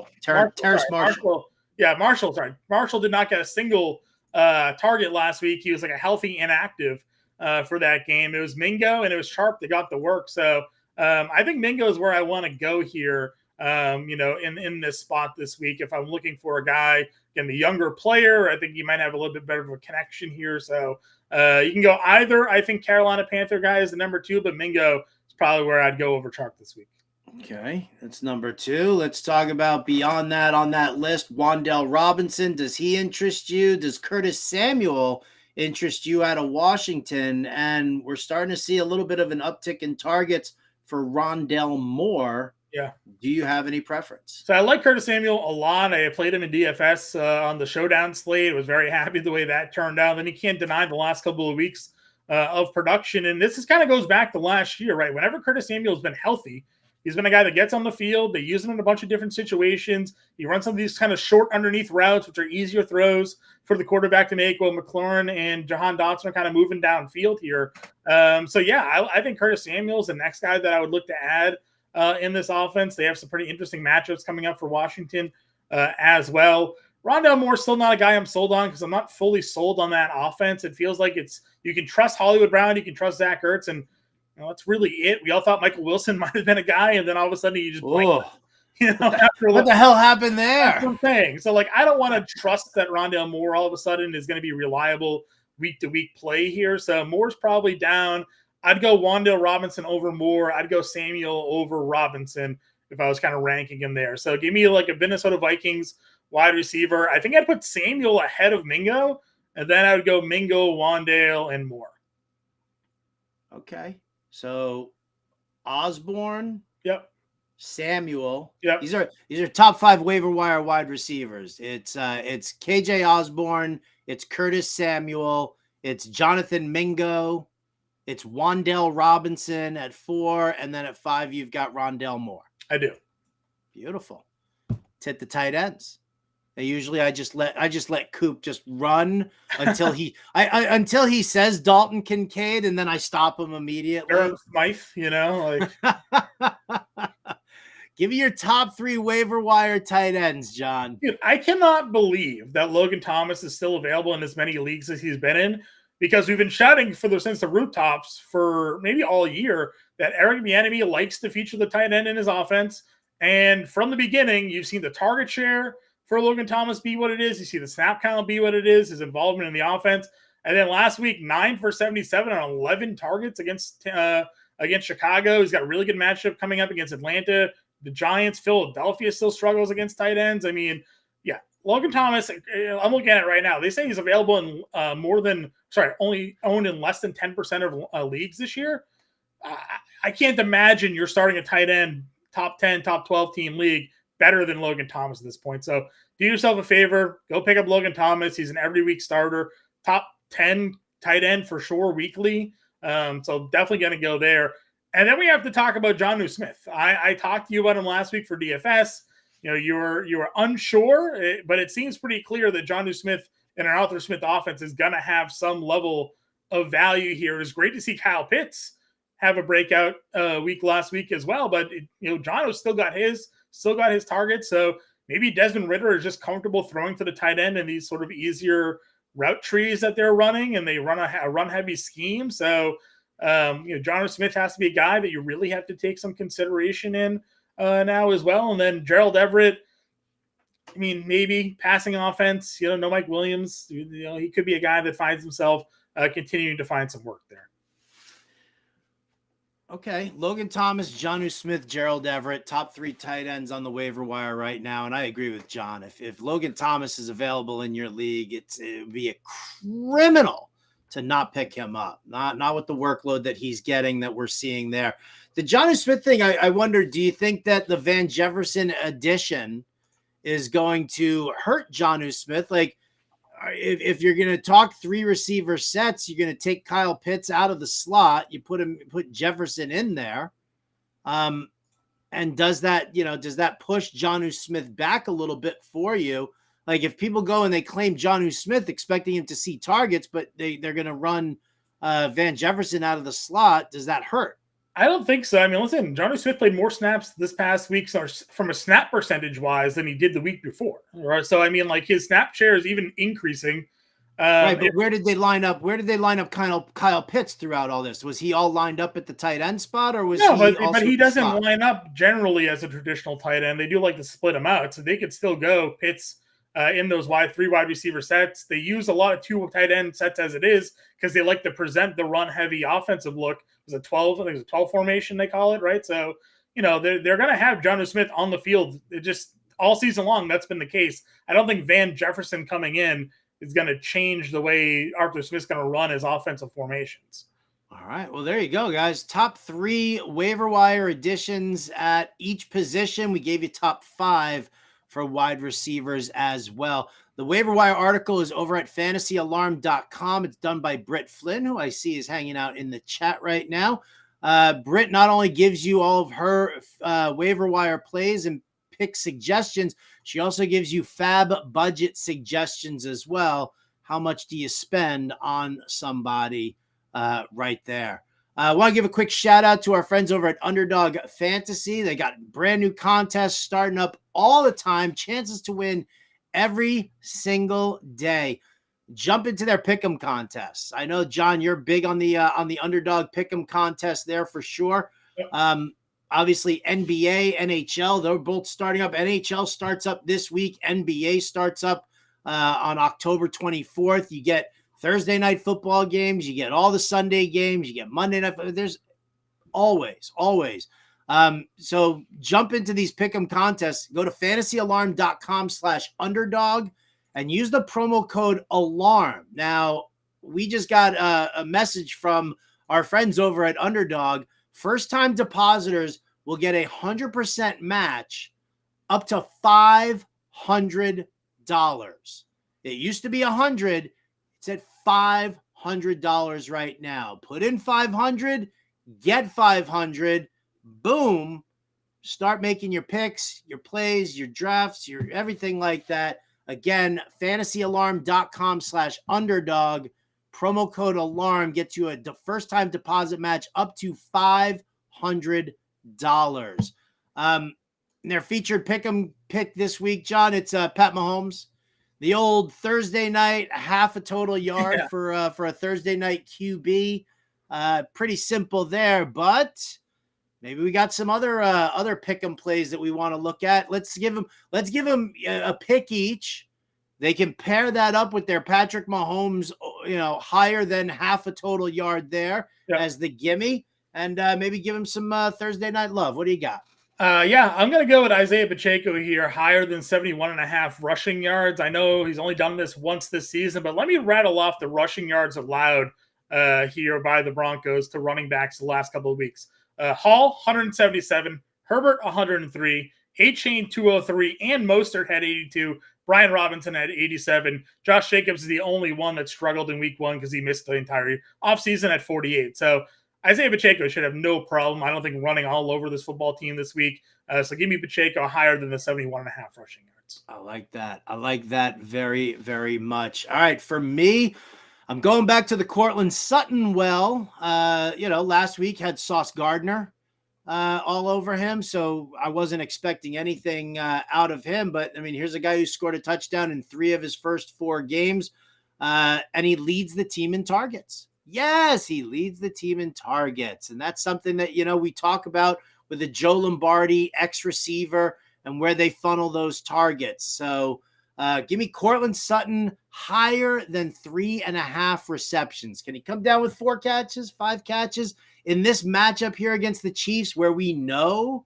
Marshall. Marshall did not get a single target last week. He was like a healthy inactive for that game. It was Mingo and it was Sharp that got the work. So I think Mingo is where I want to go here, in this spot this week. If I'm looking for a guy, again, the younger player, I think he might have a little bit better of a connection here. So you can go either. I think Carolina Panther guy is the number 2, but Mingo is probably where I'd go over Chark this week. Okay, that's number 2. Let's talk about beyond that on that list. Wan'Dale Robinson, does he interest you? Does Curtis Samuel interest you out of Washington? And we're starting to see a little bit of an uptick in targets for Rondale Moore. Yeah. Do you have any preference? So I like Curtis Samuel a lot. I played him in DFS on the showdown slate. I was very happy the way that turned out. Then you can't deny the last couple of weeks of production. And this kind of goes back to last year, right? Whenever Curtis Samuel has been healthy, he's been a guy that gets on the field. They use him in a bunch of different situations. He runs some of these kind of short underneath routes, which are easier throws for the quarterback to make, while McLaurin and Jahan Dotson are kind of moving downfield here. I think Curtis Samuel is the next guy that I would look to add in this offense. They have some pretty interesting matchups coming up for Washington as well. Rondale Moore's still not a guy I'm sold on because I'm not fully sold on that offense. It feels like you can trust Hollywood Brown, you can trust Zach Ertz, and that's really it. We all thought Michael Wilson might have been a guy, and then all of a sudden you just what the hell happened there? That's what I'm saying. So, I don't want to trust that Rondale Moore all of a sudden is going to be reliable week-to-week play here. So Moore's probably down. I'd go Wan'Dale Robinson over Moore. I'd go Samuel over Robinson if I was kind of ranking him there. So give me like a Minnesota Vikings wide receiver. I think I'd put Samuel ahead of Mingo, and then I would go Mingo, Wan'Dale, and Moore. Okay. So Osborne. Yep. Samuel. Yep. These are top 5 waiver wire wide receivers. It's KJ Osborne, it's Curtis Samuel, it's Jonathan Mingo, it's Wan'Dale Robinson at 4, and then at 5 you've got Rondale Moore. I do. Beautiful. Let's hit the tight ends. Usually I just let Coop just run until he says Dalton Kincaid, and then I stop him immediately. Jerome Smythe, Give me your top 3 waiver wire tight ends, John. Dude, I cannot believe that Logan Thomas is still available in as many leagues as he's been in, because we've been shouting since the rooftops for maybe all year that Eric Bieniemy likes to feature the tight end in his offense. And from the beginning, you've seen the target share for Logan Thomas be what it is. You see the snap count be what it is, his involvement in the offense. And then last week, 9 for 77 on 11 targets against Chicago. He's got a really good matchup coming up against Atlanta, the Giants. Philadelphia still struggles against tight ends. I mean, yeah, Logan Thomas, I'm looking at it right now. They say he's available in only owned in less than 10% of leagues this year. I can't imagine you're starting a tight end top 10, top 12 team league better than Logan Thomas at this point. So do yourself a favor, go pick up Logan Thomas. He's an every week starter, top 10 tight end for sure weekly. So definitely going to go there. And then we have to talk about Jonnu Smith. I talked to you about him last week for DFS. you were unsure, but it seems pretty clear that Jonnu Smith and an Arthur Smith offense is going to have some level of value here. It's great to see Kyle Pitts have a breakout week last week as well, but Jonnu's still got his targets. So maybe Desmond Ridder is just comfortable throwing to the tight end in these sort of easier route trees that they're running, and they run a run heavy scheme. So Jonnu Smith has to be a guy that you really have to take some consideration in now as well. And then Gerald Everett, I mean, maybe passing offense, no Mike Williams, he could be a guy that finds himself continuing to find some work there. Okay. Logan Thomas, Jonnu Smith, Gerald Everett, top 3 tight ends on the waiver wire right now. And I agree with John. If Logan Thomas is available in your league, it would be a criminal to not pick him up. Not with the workload that he's getting that we're seeing there. The Jonnu Smith thing, I wonder, do you think that the Van Jefferson addition is going to hurt Jonnu Smith? Like, if you're going to talk 3 receiver sets, you're going to take Kyle Pitts out of the slot. You put Jefferson in there. And does that push Jonnu Smith back a little bit for you? Like, if people go and they claim Jonnu Smith expecting him to see targets, but they're going to run Van Jefferson out of the slot, does that hurt? I don't think so. I mean, listen, Jonnu Smith played more snaps this past week from a snap percentage wise than he did the week before. Right. So, I mean, like, his snap share is even increasing. Right. But where did they line up? Where did they line up Kyle Pitts throughout all this? Was he all lined up at the tight end spot, or was but he doesn't line up generally as a traditional tight end. They do like to split him out. So they could still go Pitts in those 3 wide receiver sets. They use a lot of 2 tight end sets as it is because they like to present the run heavy offensive look. It was a 12, I think it was a 12 formation they call it, right? So, they're going to have Jonnu Smith on the field. It just all season long, that's been the case. I don't think Van Jefferson coming in is going to change the way Arthur Smith's going to run his offensive formations. All right. Well, there you go, guys. Top 3 waiver wire additions at each position. We gave you top 5 for wide receivers as well. The waiver wire article is over at fantasyalarm.com. It's done by Britt Flynn, who I see is hanging out in the chat right now. Britt not only gives you all of her waiver wire plays and pick suggestions, she also gives you FAAB budget suggestions as well. How much do you spend on somebody right there? I want to give a quick shout out to our friends over at Underdog Fantasy. They got brand new contests starting up all the time, chances to win every single day. Jump into their pick'em contests. I know, John, you're big on the Underdog pick'em contest there for sure. Obviously, NBA, NHL, they're both starting up. NHL starts up this week. NBA starts up on October 24th. You get Thursday night football games. You get all the Sunday games. You get Monday night. There's always. So jump into these pick'em contests. Go to fantasyalarm.com/underdog and use the promo code ALARM. Now, we just got a message from our friends over at Underdog. First-time depositors will get 100% match up to $500. It used to be $100. It's at $500 right now. Put in 500, get 500. Boom. Start making your picks, your plays, your drafts, your everything like that. Again, fantasyalarm.com/underdog. Promo code ALARM gets you a first-time deposit match up to $500. Their featured pick this week, John, it's Pat Mahomes. The old Thursday night, half a total yard for a Thursday night QB. Pretty simple there, but maybe we got some other pick'em plays that we want to look at. Let's give them a pick each. They can pair that up with their Patrick Mahomes, higher than half a total yard there as the gimme, and maybe give him some Thursday night love. What do you got? I'm going to go with Isaiah Pacheco here, higher than 71.5 rushing yards. I know he's only done this once this season, but let me rattle off the rushing yards allowed here by the Broncos to running backs the last couple of weeks. Hall, 177, Herbert, 103, Achane, 203, and Mostert had 82. Brian Robinson had 87. Josh Jacobs is the only one that struggled in week 1 because he missed the entire offseason at 48. So Isaiah Pacheco should have no problem, I don't think, running all over this football team this week. So give me Pacheco higher than the 71.5 rushing yards. I like that. I like that very, very much. All right, for me, I'm going back to the Cortland Sutton well. Last week had Sauce Gardner all over him, so I wasn't expecting anything out of him. But, I mean, here's a guy who scored a touchdown in 3 of his first 4 games, and he leads the team in targets. Yes, he leads the team in targets, and that's something that, we talk about with a Joe Lombardi ex-receiver and where they funnel those targets. So give me Cortland Sutton higher than 3.5 receptions. Can he come down with 4 catches, 5 catches in this matchup here against the Chiefs, where we know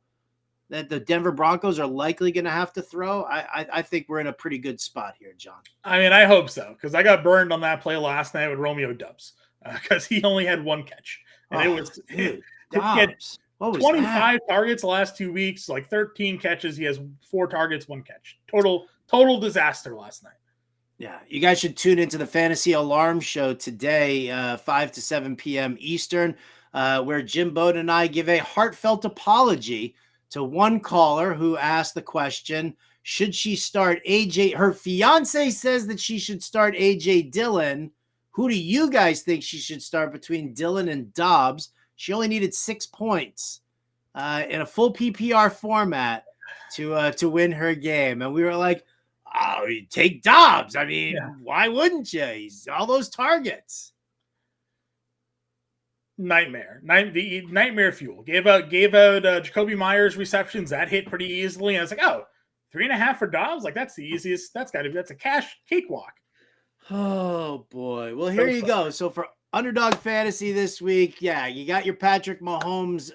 that the Denver Broncos are likely going to have to throw? I think we're in a pretty good spot here, John. I mean, I hope so, because I got burned on that play last night with Romeo Dubs, because he only had 1 catch. And it was Dobbs. What was 25 that? targets the last 2 weeks, like 13 catches. He has 4 targets, 1 catch. Total disaster last night. Yeah, you guys should tune into the Fantasy Alarm Show today, 5 to 7 p.m. Eastern, where Jim Bowden and I give a heartfelt apology to one caller who asked the question, should she start AJ? Her fiance says that she should start AJ Dillon. Who do you guys think she should start between Dillon and Dobbs? She only needed 6 points in a full PPR format to win her game. And we were like, oh, you take Dobbs. I mean, Why wouldn't you? He's all those targets. Nightmare fuel. Gave out Jacoby Myers receptions. That hit pretty easily. And I was like, 3.5 for Dobbs? Like, that's the easiest. That's a cash cakewalk. Oh, boy. Well, here you go. So for Underdog Fantasy this week, you got your Patrick Mahomes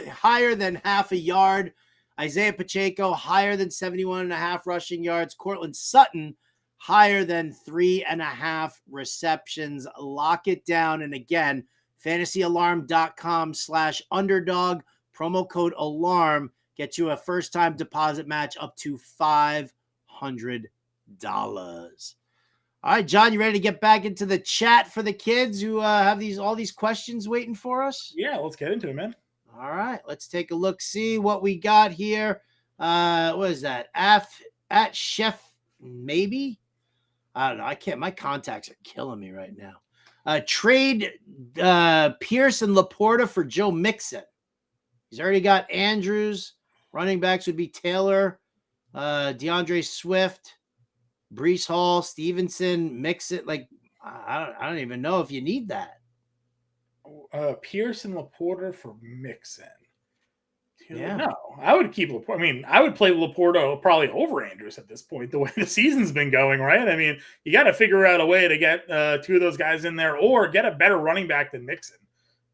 higher than half a yard. Isaiah Pacheco higher than 71.5 rushing yards. Cortland Sutton higher than 3.5 receptions. Lock it down. And again, fantasyalarm.com/underdog, promo code alarm, gets you a first-time deposit match up to $500. All right, John, you ready to get back into the chat for the kids who have all these questions waiting for us? Yeah, let's get into it, man. All right, let's take a look, see what we got here. What is that? At Chef, maybe? I don't know. I can't. My contacts are killing me right now. Trade Pierce and Laporta for Joe Mixon. He's already got Andrews. Running backs would be Taylor, DeAndre Swift, Breece Hall, Stevenson, Mixon. Like, I don't even know if you need that. Pierce and Laporta for Mixon. Yeah. No, I would keep Laporta. I mean, I would play Laporta probably over Andrews at this point, the way the season's been going, right? I mean, you got to figure out a way to get 2 of those guys in there or get a better running back than Mixon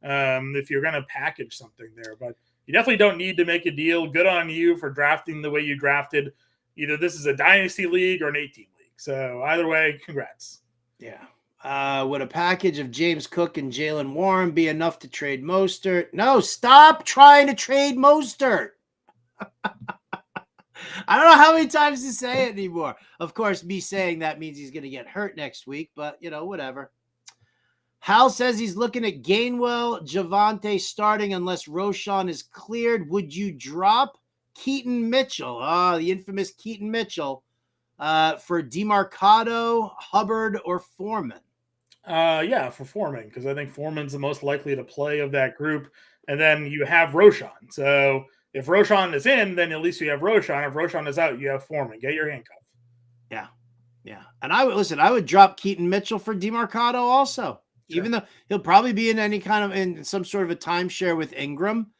if you're going to package something there. But you definitely don't need to make a deal. Good on you for drafting the way you drafted. Either this is a dynasty league or an 18 league. So either way, congrats. Yeah. Would a package of James Cook and Jalen Warren be enough to trade Mostert? No, stop trying to trade Mostert. I don't know how many times to say it anymore. Of course, me saying that means he's going to get hurt next week, but, whatever. Hal says he's looking at Gainwell, Javonte starting unless Roschon is cleared. Would you drop Keaton Mitchell? The infamous Keaton Mitchell for Demarcado, Hubbard, or Foreman? For Foreman, because I think Foreman's the most likely to play of that group. And then you have Roschon. So if Roschon is in, then at least you have Roschon. If Roschon is out, you have Foreman. Get your handcuff. Yeah. And I would drop Keaton Mitchell for Demarcado also, even though he'll probably be in some sort of a timeshare with Ingram.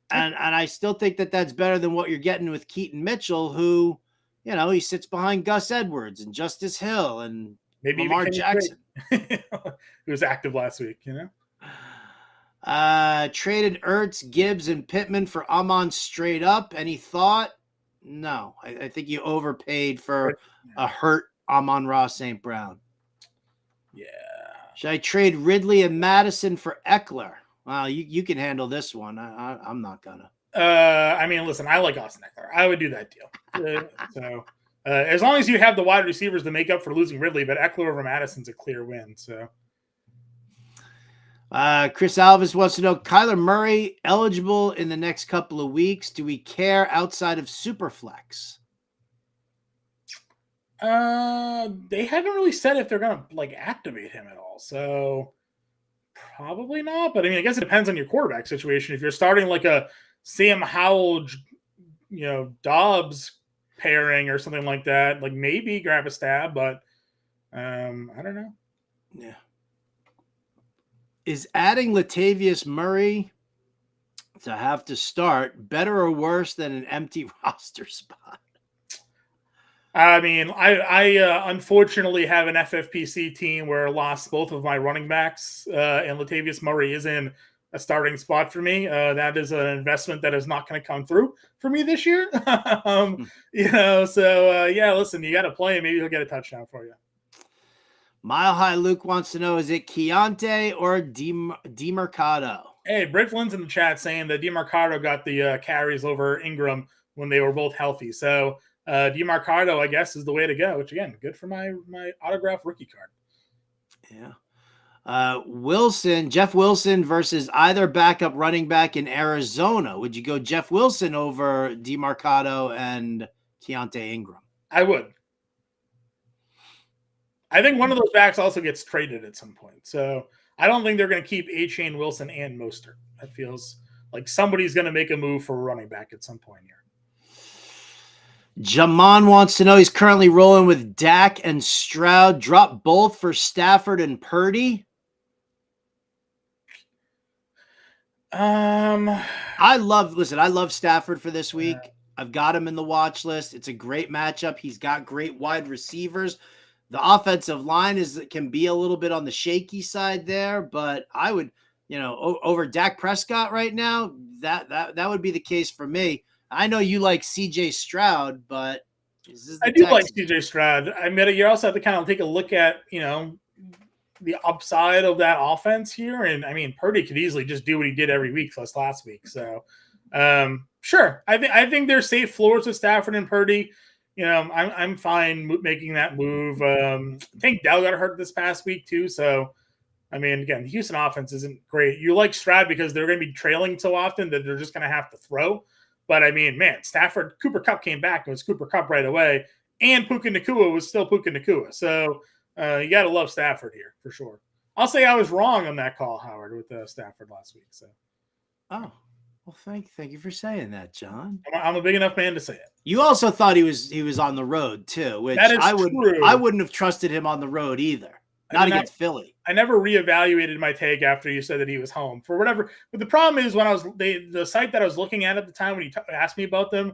And I still think that that's better than what you're getting with Keaton Mitchell, who, he sits behind Gus Edwards and Justice Hill and maybe Lamar Jackson. He was active last week, Traded Ertz, Gibbs, and Pittman for Amon straight up. Any thought? No. I think you overpaid for a hurt Amon-Ra St. Brown. Yeah. Should I trade Ridley and Madison for Eckler? Well, you can handle this one. I'm not gonna. Listen, I like Austin Eckler. I would do that deal. As long as you have the wide receivers to make up for losing Ridley, but Eckler over Madison's a clear win. So, Chris Alvis wants to know, Kyler Murray eligible in the next couple of weeks. Do we care outside of Superflex? They haven't really said if they're gonna like activate him at all, so probably not. But I mean, I guess it depends on your quarterback situation. If you're starting like a Sam Howell, Dobbs pairing or something like that, like maybe grab a stab, but I don't know. Yeah. Is adding Latavius Murray to have to start better or worse than an empty roster spot? I mean, I unfortunately have an FFPC team where I lost both of my running backs, and Latavius Murray is in a starting spot for me. That is an investment that is not going to come through for me this year. Listen, you got to play him. Maybe he'll get a touchdown for you. Mile High Luke wants to know, is it Keontae or Demarcado? Hey, Britt Flynn's in the chat saying that Demarcado got the carries over Ingram when they were both healthy. So Demarcado, I guess, is the way to go, which, again, good for my autograph rookie card. Yeah. Jeff Wilson versus either backup running back in Arizona. Would you go Jeff Wilson over Demarcado and Keontae Ingram? I would. I think one of those backs also gets traded at some point. So I don't think they're going to keep Achane, Wilson, and Mostert. That feels like somebody's going to make a move for a running back at some point here. Jaman wants to know, he's currently rolling with Dak and Stroud. Drop both for Stafford and Purdy. I love Stafford for this week. I've got him in the watch list. It's a great matchup. He's got great wide receivers. The offensive line can be a little bit on the shaky side there, but I would, over Dak Prescott right now, that would be the case for me. I know you like CJ Stroud, but I do like CJ Stroud. I mean, you also have to kind of take a look at, the upside of that offense here. And I mean, Purdy could easily just do what he did every week plus last week. So sure. I think there's safe floors with Stafford and Purdy. I'm fine making that move. I think Dell got hurt this past week too. So, I mean, again, the Houston offense isn't great. You like Stroud because they're going to be trailing so often that they're just going to have to throw. But I mean, man, Cooper Kupp came back and was Cooper Kupp right away. And Puka Nacua was still Puka Nacua. So you got to love Stafford here for sure. I'll say I was wrong on that call, Howard, with Stafford last week. So, well, thank you for saying that, John. I'm a big enough man to say it. You also thought he was on the road too, which I wouldn't have trusted him on the road either. Not against Philly. I never reevaluated my take after you said that he was home for whatever. But the problem is when the site that I was looking at the time when you asked me about them,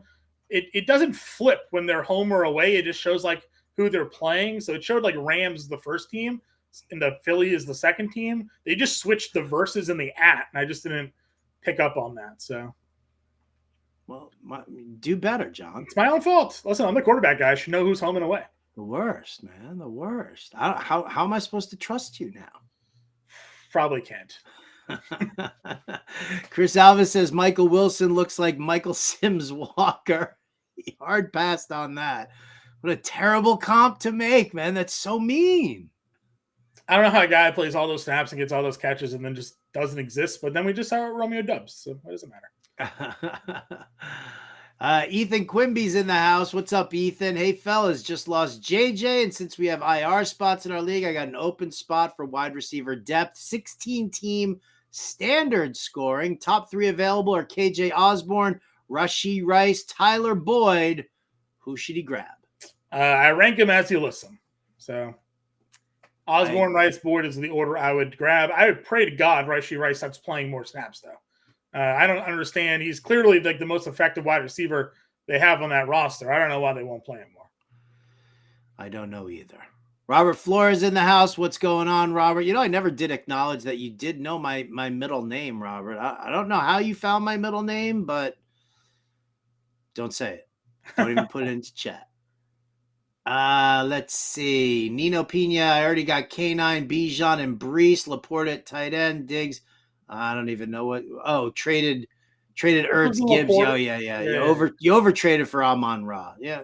it doesn't flip when they're home or away. It just shows like who they're playing. So it showed like Rams is the first team and the Philly is the second team. They just switched the verses in the @ and I just didn't pick up on that. So, well, do better, John. It's my own fault. Listen, I'm the quarterback guy. I should know who's home and away. The worst, man. The worst. How am I supposed to trust you now? Probably can't. Chris Alvis says Michael Wilson looks like Michael Sims Walker. He hard passed on that. What a terrible comp to make, man. That's so mean. I don't know how a guy plays all those snaps and gets all those catches and then just doesn't exist. But then we just saw Romeo Dubs. So what does it matter? Ethan Quimby's in the house. What's up, Ethan? Hey, fellas, just lost JJ. And since we have IR spots in our league, I got an open spot for wide receiver depth. 16-team standard scoring. Top 3 available are KJ Osborne, Rashee Rice, Tyler Boyd. Who should he grab? I rank him as you list them. So Osborne, Rice, Boyd is the order I would grab. I would pray to God Rashee Rice starts playing more snaps, though. I don't understand. He's clearly like the most effective wide receiver they have on that roster. I don't know why they won't play him more. I don't know either. Robert Flores in the house. What's going on, Robert? I never did acknowledge that you did know my middle name, Robert. I don't know how you found my middle name, but don't say it. Don't even put it into chat. Let's see. Nino Pena. I already got K9, Bijan, and Brees. Laporte at tight end. Diggs. I don't even know what. Oh, traded Ertz, Gibbs. Oh, yeah. You over traded for Amon-Ra. Yeah,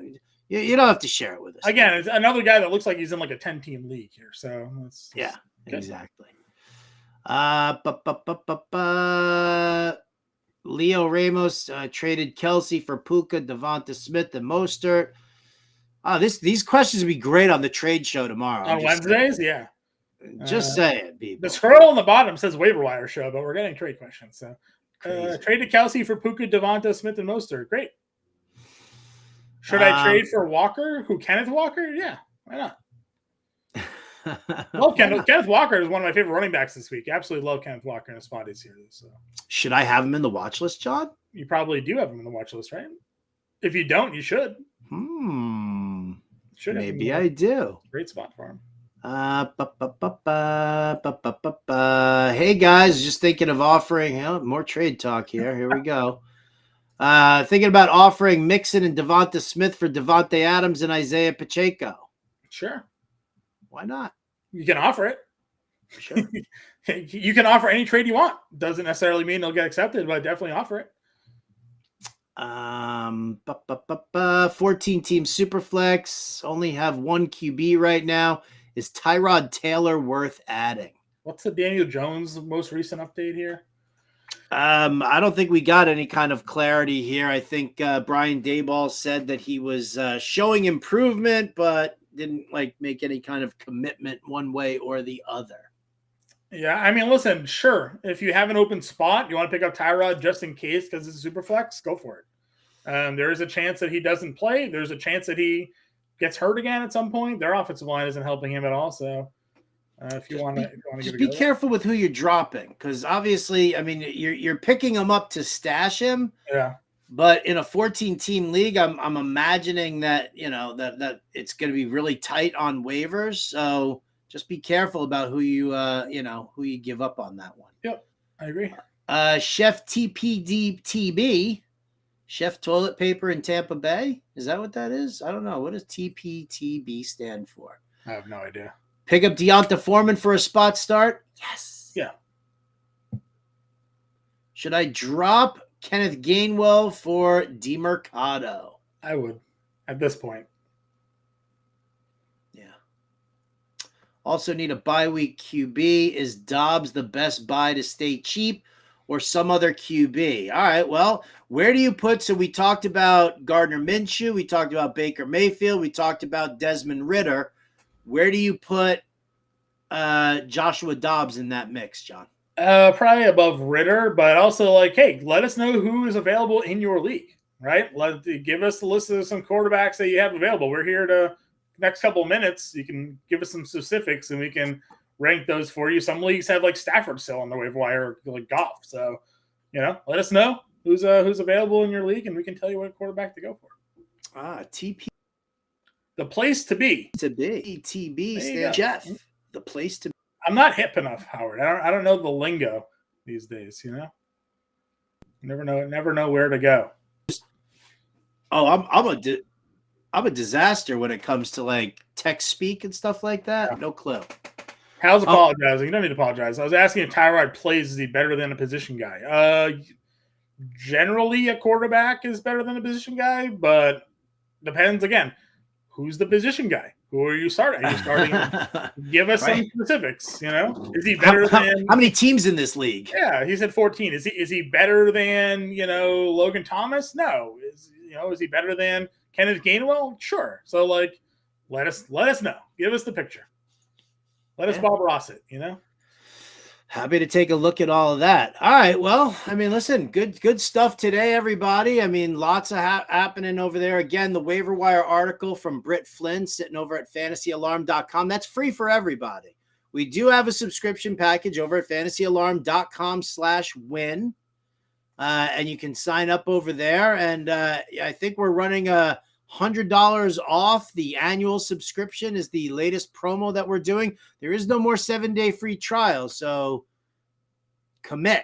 you don't have to share it with us. Again, it's another guy that looks like he's in like a 10-team league here. So yeah, exactly. Leo Ramos traded Kelsey for Puka, Devonta Smith, and Mostert. These questions would be great on the trade show tomorrow. On Wednesdays, yeah. Just saying, people. The scroll on the bottom says waiver wire show, but we're getting trade questions. So, traded Kelsey for Puka, Devonta Smith, and Mostert. Great. Should I trade for Walker? Kenneth Walker? Yeah, why not? Love Kenneth. Kenneth Walker is one of my favorite running backs this week. Absolutely love Kenneth Walker in a spot he's here. So, should I have him in the watch list, John? You probably do have him in the watch list, right? If you don't, you should. Should maybe I do. Great spot for him. Hey guys, just thinking of offering more trade talk here. Here we go. Thinking about offering Mixon and Devonta Smith for Devontae Adams and Isaiah Pacheco. Sure. Why not? You can offer it. Sure. You can offer any trade you want. Doesn't necessarily mean they'll get accepted, but definitely offer it. 14 team Superflex. Only have one QB right now. Is Tyrod Taylor worth adding? What's the Daniel Jones most recent update here? I don't think we got any kind of clarity here. I think Brian Daboll said that he was showing improvement, but didn't make any kind of commitment one way or the other. Yeah, I mean, listen, sure. If you have an open spot, you want to pick up Tyrod just in case because it's a super flex, go for it. There is a chance that he doesn't play. There's a chance that he gets hurt again at some point. Their offensive line isn't helping him at all. So if you want to just be careful with who you're dropping, because obviously, I mean, you're picking him up to stash him. Yeah. But in a 14-team league, I'm imagining that that it's going to be really tight on waivers. So just be careful about who you give up on that one. Yep, I agree. Chef TPDTB, Chef Toilet Paper in Tampa Bay. Is that what that is? I don't know. What does TPTB stand for? I have no idea. Pick up Deonta Foreman for a spot start. Yes. Yeah. Should I drop Kenneth Gainwell for Demarcado? I would at this point. Yeah. Also need a bye week QB. Is Dobbs the best buy to stay cheap or some other QB? All right. Well, where do you put? So we talked about Gardner Minshew. We talked about Baker Mayfield. We talked about Desmond Ridder. Where do you put Joshua Dobbs in that mix, John? Probably above Ridder, but also hey, let us know who is available in your league, right? Give us the list of some quarterbacks that you have available. We're here to next couple of minutes. You can give us some specifics and we can rank those for you. Some leagues have Stafford still on the waiver wire, Goff. So, let us know who's available in your league and we can tell you what quarterback to go for. TP. The place to be. TB stands Jeff. The place to be. I'm not hip enough, Howard. I don't know the lingo these days, Never know where to go. Oh, I'm a disaster when it comes to text speak and stuff like that. Yeah. No clue. Hal's apologizing. You don't need to apologize. I was asking if Tyrod plays, is he better than a position guy? Generally a quarterback is better than a position guy, but depends again. Who's the position guy? Who are you starting? Are you starting? Give us some specifics. Is he better than how many teams in this league? Yeah, he said 14. Is he better than Logan Thomas? No. Is he better than Kenneth Gainwell? Sure. So let us know. Give us the picture. Let us Bob Ross it. Happy to take a look at all of that. All right. Well, I mean, listen, good stuff today, everybody. I mean, lots of happening over there. Again, the waiver wire article from Britt Flynn sitting over at fantasyalarm.com. That's free for everybody. We do have a subscription package over at fantasyalarm.com/win. And you can sign up over there. And I think we're running $100 off. The annual subscription is the latest promo that we're doing. There is no more 7-day free trial. So commit.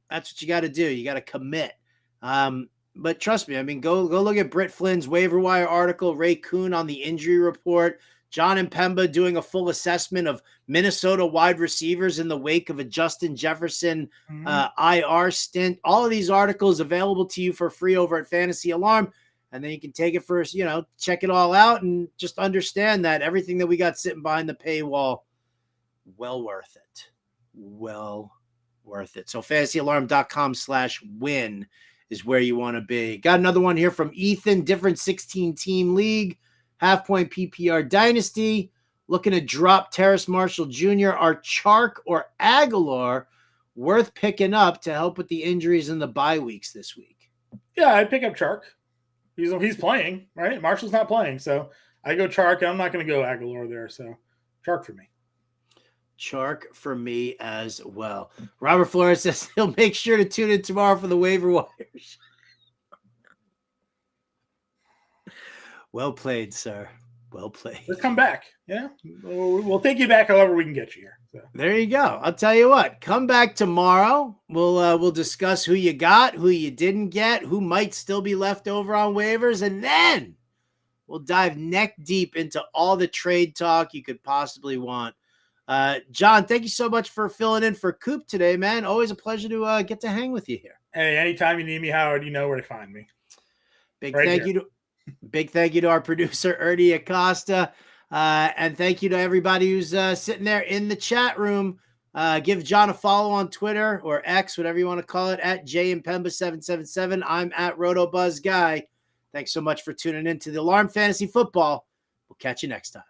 That's what you got to do. You got to commit. But trust me, I mean, go look at Britt Flynn's waiver wire article, Ray Kuhn on the injury report, Jon Impemba doing a full assessment of Minnesota wide receivers in the wake of a Justin Jefferson IR stint. All of these articles available to you for free over at Fantasy Alarm. And then you can take it first, check it all out and just understand that everything that we got sitting behind the paywall, well worth it. well worth it. So fantasyalarm.com/win is where you want to be. Got another one here from Ethan, different 16-team league, half-point PPR dynasty, looking to drop Terrace Marshall Jr. Are Chark or Aguilar worth picking up to help with the injuries in the bye weeks this week? Yeah, I'd pick up Chark. He's playing, right? Marshall's not playing, so I go Chark, and I'm not going to go Aguilar there, so Chark for me. Chark for me as well. Robert Flores says he'll make sure to tune in tomorrow for the waiver wires. Well played, sir. Well played. Let's come back. Yeah, we'll take you back however we can get you here. So. There you go. I'll tell you what. Come back tomorrow. We'll discuss who you got, who you didn't get, who might still be left over on waivers, and then we'll dive neck deep into all the trade talk you could possibly want. John, thank you so much for filling in for Coop today, man. Always a pleasure to get to hang with you here. Hey, anytime you need me, Howard, you know where to find me. Big thank you to our producer, Ernie Acosta. And thank you to everybody who's sitting there in the chat room. Give John a follow on Twitter or X, whatever you want to call it, at jimpemba777. I'm at RotoBuzzGuy. Thanks so much for tuning in to the Alarm Fantasy Football. We'll catch you next time.